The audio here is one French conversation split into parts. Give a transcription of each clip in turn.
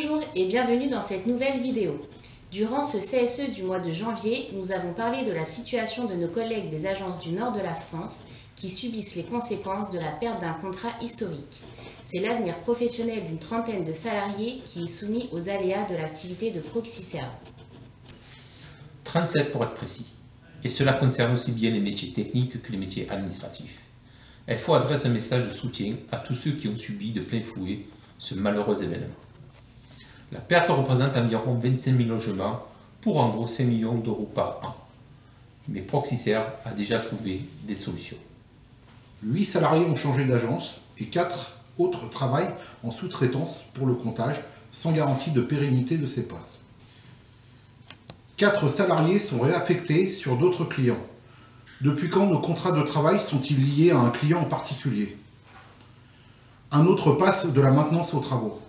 Bonjour et bienvenue dans cette nouvelle vidéo. Durant ce CSE du mois de janvier, nous avons parlé de la situation de nos collègues des agences du nord de la France qui subissent les conséquences de la perte d'un contrat historique. C'est l'avenir professionnel d'une trentaine de salariés qui est soumis aux aléas de l'activité de Proxyserve. 37 pour être précis. Et cela concerne aussi bien les métiers techniques que les métiers administratifs. FO adresse un message de soutien à tous ceux qui ont subi de plein fouet ce malheureux événement. La perte représente environ 25 000 logements pour en gros 5 millions d'euros par an. Mais Proxyserve a déjà trouvé des solutions. 8 salariés ont changé d'agence et 4 autres travaillent en sous-traitance pour le comptage sans garantie de pérennité de ces postes. 4 salariés sont réaffectés sur d'autres clients. Depuis quand nos contrats de travail sont-ils liés à un client en particulier? Un autre passe de la maintenance aux travaux.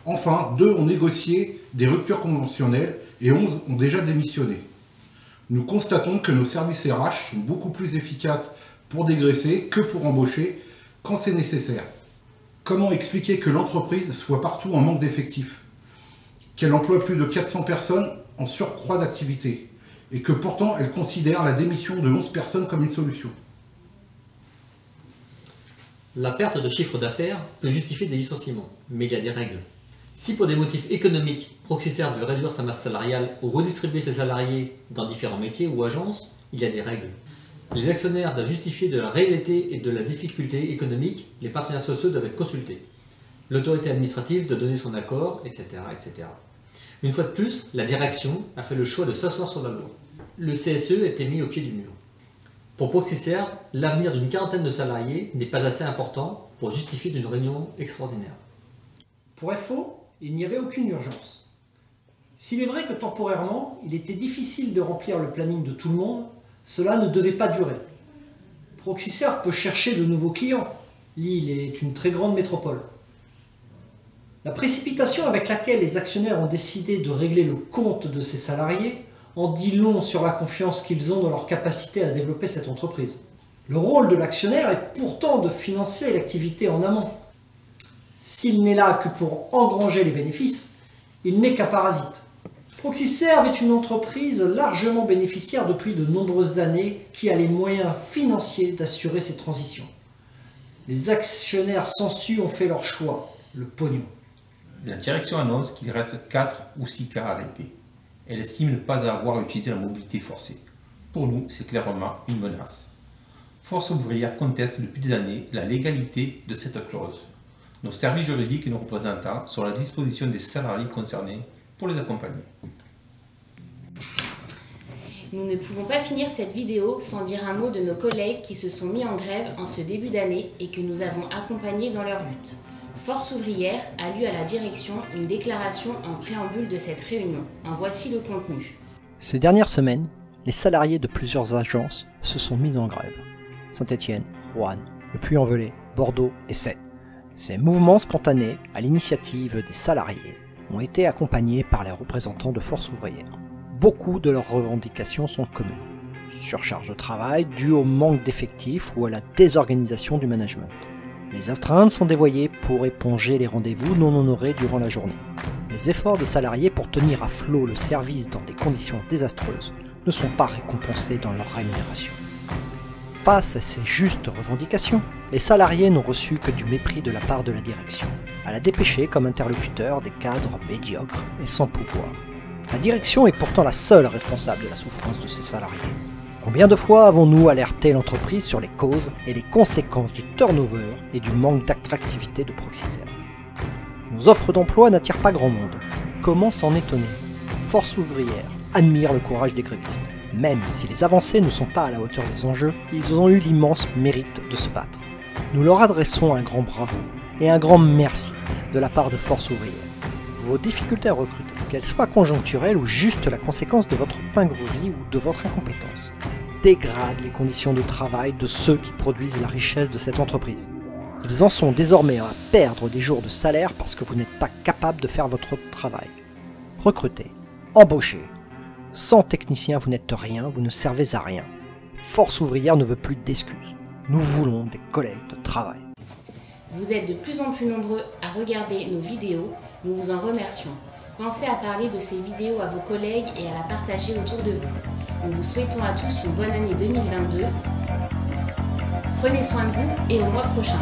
Enfin, 2 ont négocié des ruptures conventionnelles et 11 ont déjà démissionné. Nous constatons que nos services RH sont beaucoup plus efficaces pour dégraisser que pour embaucher quand c'est nécessaire. Comment expliquer que l'entreprise soit partout en manque d'effectifs, qu'elle emploie plus de 400 personnes en surcroît d'activité et que pourtant elle considère la démission de 11 personnes comme une solution? La perte de chiffre d'affaires peut justifier des licenciements, mais il y a des règles. Si pour des motifs économiques, Proxyserve veut réduire sa masse salariale ou redistribuer ses salariés dans différents métiers ou agences, il y a des règles. Les actionnaires doivent justifier de la réalité et de la difficulté économique, les partenaires sociaux doivent être consultés. L'autorité administrative doit donner son accord, etc., etc. Une fois de plus, la direction a fait le choix de s'asseoir sur la loi. Le CSE a été mis au pied du mur. Pour Proxyserve, l'avenir d'une quarantaine de salariés n'est pas assez important pour justifier d'une réunion extraordinaire. Pour FO, il n'y avait aucune urgence. S'il est vrai que temporairement, il était difficile de remplir le planning de tout le monde, cela ne devait pas durer. Proxyserve peut chercher de nouveaux clients. Lille est une très grande métropole. La précipitation avec laquelle les actionnaires ont décidé de régler le compte de ces salariés en dit long sur la confiance qu'ils ont dans leur capacité à développer cette entreprise. Le rôle de l'actionnaire est pourtant de financer l'activité en amont. S'il n'est là que pour engranger les bénéfices, il n'est qu'un parasite. Proxyserve est une entreprise largement bénéficiaire depuis de nombreuses années qui a les moyens financiers d'assurer ces transitions. Les actionnaires sensus ont fait leur choix, le pognon. La direction annonce qu'il reste 4 ou 6 cas arrêtés. Elle estime ne pas avoir utilisé la mobilité forcée. Pour nous, c'est clairement une menace. Force ouvrière conteste depuis des années la légalité de cette clause. Nos services juridiques et nos représentants sont à la disposition des salariés concernés pour les accompagner. Nous ne pouvons pas finir cette vidéo sans dire un mot de nos collègues qui se sont mis en grève en ce début d'année et que nous avons accompagnés dans leur lutte. Force ouvrière a lu à la direction une déclaration en préambule de cette réunion. En voici le contenu. Ces dernières semaines, les salariés de plusieurs agences se sont mis en grève. Saint-Étienne, Roanne, Le Puy-en-Velay, Bordeaux et Sète. Ces mouvements spontanés, à l'initiative des salariés, ont été accompagnés par les représentants de Force ouvrière. Beaucoup de leurs revendications sont communes. Surcharge de travail due au manque d'effectifs ou à la désorganisation du management. Les astreintes sont dévoyées pour éponger les rendez-vous non honorés durant la journée. Les efforts des salariés pour tenir à flot le service dans des conditions désastreuses ne sont pas récompensés dans leur rémunération. Face à ces justes revendications, les salariés n'ont reçu que du mépris de la part de la direction. Elle a dépêché comme interlocuteur des cadres médiocres et sans pouvoir. La direction est pourtant la seule responsable de la souffrance de ses salariés. Combien de fois avons-nous alerté l'entreprise sur les causes et les conséquences du turnover et du manque d'attractivité de Proxyserve? Nos offres d'emploi n'attirent pas grand monde. Comment s'en étonner? Force ouvrière admire le courage des grévistes. Même si les avancées ne sont pas à la hauteur des enjeux, ils ont eu l'immense mérite de se battre. Nous leur adressons un grand bravo et un grand merci de la part de Force ouvrière. Vos difficultés à recruter, qu'elles soient conjoncturelles ou juste la conséquence de votre pingrerie ou de votre incompétence, dégradent les conditions de travail de ceux qui produisent la richesse de cette entreprise. Ils en sont désormais à perdre des jours de salaire parce que vous n'êtes pas capable de faire votre travail. Recrutez, embauchez. Sans technicien, vous n'êtes rien, vous ne servez à rien. Force ouvrière ne veut plus d'excuses. Nous voulons des collègues de travail. Vous êtes de plus en plus nombreux à regarder nos vidéos. Nous vous en remercions. Pensez à parler de ces vidéos à vos collègues et à la partager autour de vous. Nous vous souhaitons à tous une bonne année 2022. Prenez soin de vous et au mois prochain.